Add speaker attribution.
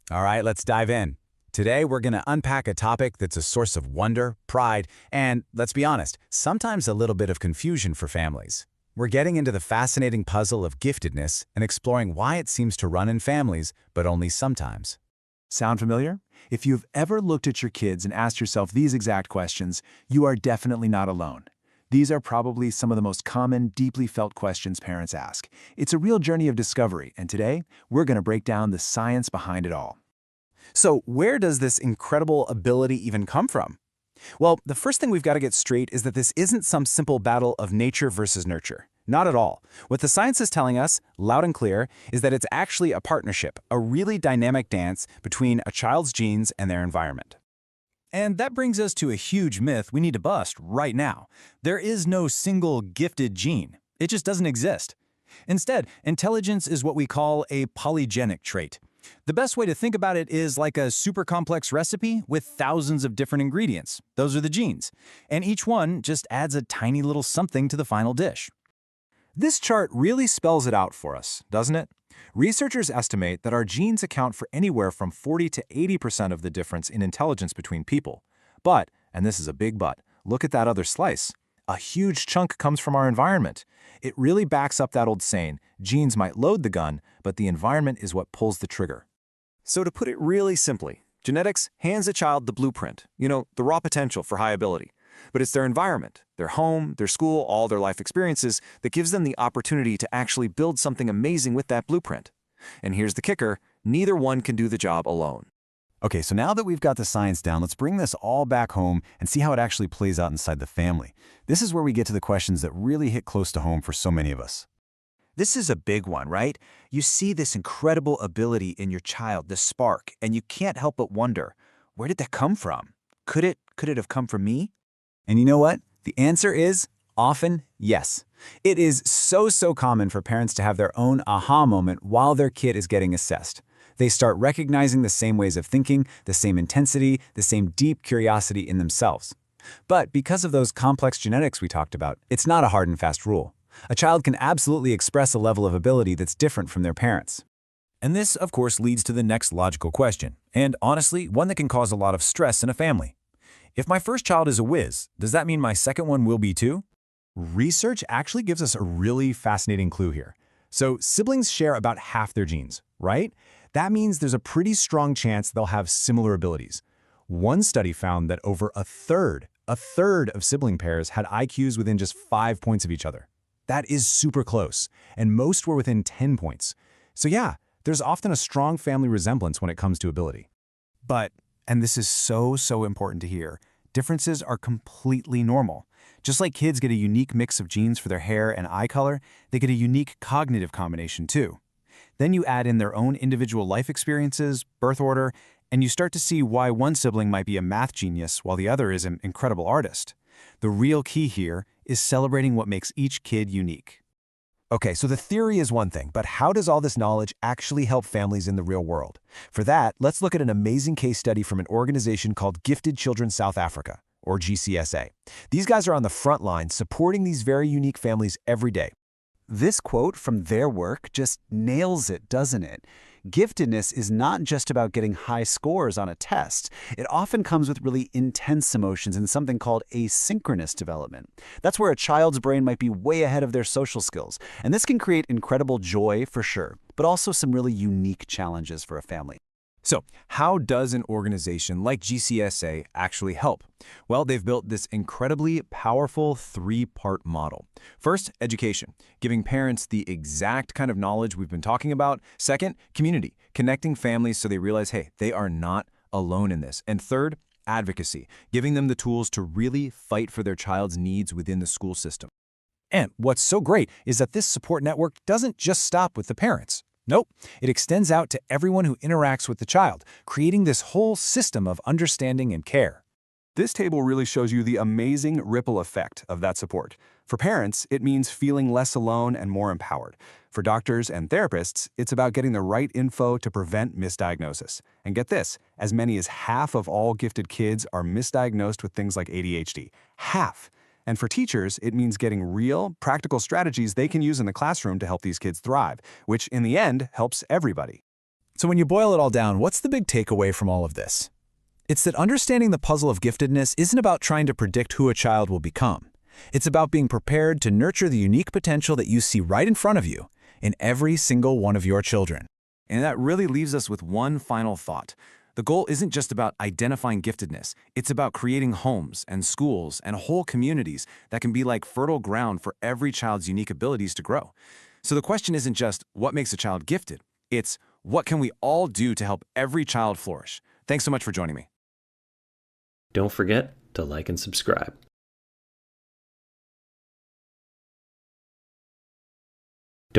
Speaker 1: All right, let's dive in. Today, we're going to unpack a topic that's a source of wonder, pride, and, let's be honest, sometimes a little bit of confusion for families. We're getting into the fascinating puzzle of giftedness and exploring why it seems to run in families, but only sometimes.
Speaker 2: Sound familiar? If you've ever looked at your kids and asked yourself these exact questions, you are definitely not alone. These are probably some of the most common, deeply felt questions parents ask. It's a real journey of discovery, and today, we're going to break down the science behind it all.
Speaker 1: So, where does this incredible ability even come from? Well, the first thing we've got to get straight is that this isn't some simple battle of nature versus nurture. Not at all. What the science is telling us, loud and clear, is that it's actually a partnership, a really dynamic dance between a child's genes and their environment. And that brings us to a huge myth we need to bust right now. There is no single gifted gene. It just doesn't exist. Instead, intelligence is what we call a polygenic trait. The best way to think about it is like a super complex recipe with thousands of different ingredients. Those are the genes. And each one just adds a tiny little something to the final dish.
Speaker 3: This chart really spells it out for us, doesn't it? Researchers estimate that our genes account for anywhere from 40 to 80% of the difference in intelligence between people. But, and this is a big but, look at that other slice. A huge chunk comes from our environment. It really backs up that old saying, genes might load the gun, but the environment is what pulls the trigger.
Speaker 4: So to put it really simply, genetics hands a child the blueprint, the raw potential for high ability. But it's their environment, their home, their school, all their life experiences that gives them the opportunity to actually build something amazing with that blueprint. And here's the kicker, neither one can do the job alone.
Speaker 1: Okay, so now that we've got the science down, let's bring this all back home and see how it actually plays out inside the family. This is where we get to the questions that really hit close to home for so many of us.
Speaker 5: This is a big one, right? You see this incredible ability in your child, this spark, and you can't help but wonder, where did that come from? Could it have come from me?
Speaker 1: And you know what? The answer is often yes. It is so common for parents to have their own aha moment while their kid is getting assessed. They start recognizing the same ways of thinking, the same intensity, the same deep curiosity in themselves. But because of those complex genetics we talked about, it's not a hard and fast rule. A child can absolutely express a level of ability that's different from their parents.
Speaker 3: And this, of course, leads to the next logical question, and honestly, one that can cause a lot of stress in a family. If my first child is a whiz, does that mean my second one will be too? Research actually gives us a really fascinating clue here. So siblings share about half their genes, right? That means there's a pretty strong chance they'll have similar abilities. One study found that over a third of sibling pairs had IQs within just 5 points of each other. That is super close, and most were within 10 points. So yeah, there's often a strong family resemblance when it comes to ability. But, and this is so important to hear, differences are completely normal. Just like kids get a unique mix of genes for their hair and eye color, they get a unique cognitive combination too. Then you add in their own individual life experiences, birth order, and you start to see why one sibling might be a math genius while the other is an incredible artist. The real key here is celebrating what makes each kid unique.
Speaker 6: Okay, so the theory is one thing, but how does all this knowledge actually help families in the real world? For that, let's look at an amazing case study from an organization called Gifted Children South Africa, or GCSA. These guys are on the front line supporting these very unique families every day.
Speaker 2: This quote from their work just nails it, doesn't it? Giftedness is not just about getting high scores on a test. It often comes with really intense emotions and something called asynchronous development. That's where a child's brain might be way ahead of their social skills. And this can create incredible joy for sure, but also some really unique challenges for a family.
Speaker 3: So, how does an organization like GCSA actually help? Well, they've built this incredibly powerful 3-part model. First, education, giving parents the exact kind of knowledge we've been talking about. Second, community, connecting families so they realize, hey, they are not alone in this. And third, advocacy, giving them the tools to really fight for their child's needs within the school system. And what's so great is that this support network doesn't just stop with the parents. Nope, it extends out to everyone who interacts with the child, creating this whole system of understanding and care.
Speaker 7: This table really shows you the amazing ripple effect of that support. For parents, it means feeling less alone and more empowered. For doctors and therapists, it's about getting the right info to prevent misdiagnosis. And get this, as many as half of all gifted kids are misdiagnosed with things like ADHD. Half! And for teachers, it means getting real, practical strategies they can use in the classroom to help these kids thrive, which in the end helps everybody.
Speaker 2: So when you boil it all down, what's the big takeaway from all of this? It's that understanding the puzzle of giftedness isn't about trying to predict who a child will become. It's about being prepared to nurture the unique potential that you see right in front of you in every single one of your children.
Speaker 4: And that really leaves us with one final thought. The goal isn't just about identifying giftedness. It's about creating homes and schools and whole communities that can be like fertile ground for every child's unique abilities to grow. So the question isn't just what makes a child gifted. It's what can we all do to help every child flourish? Thanks so much for joining me.
Speaker 8: Don't forget to like and subscribe.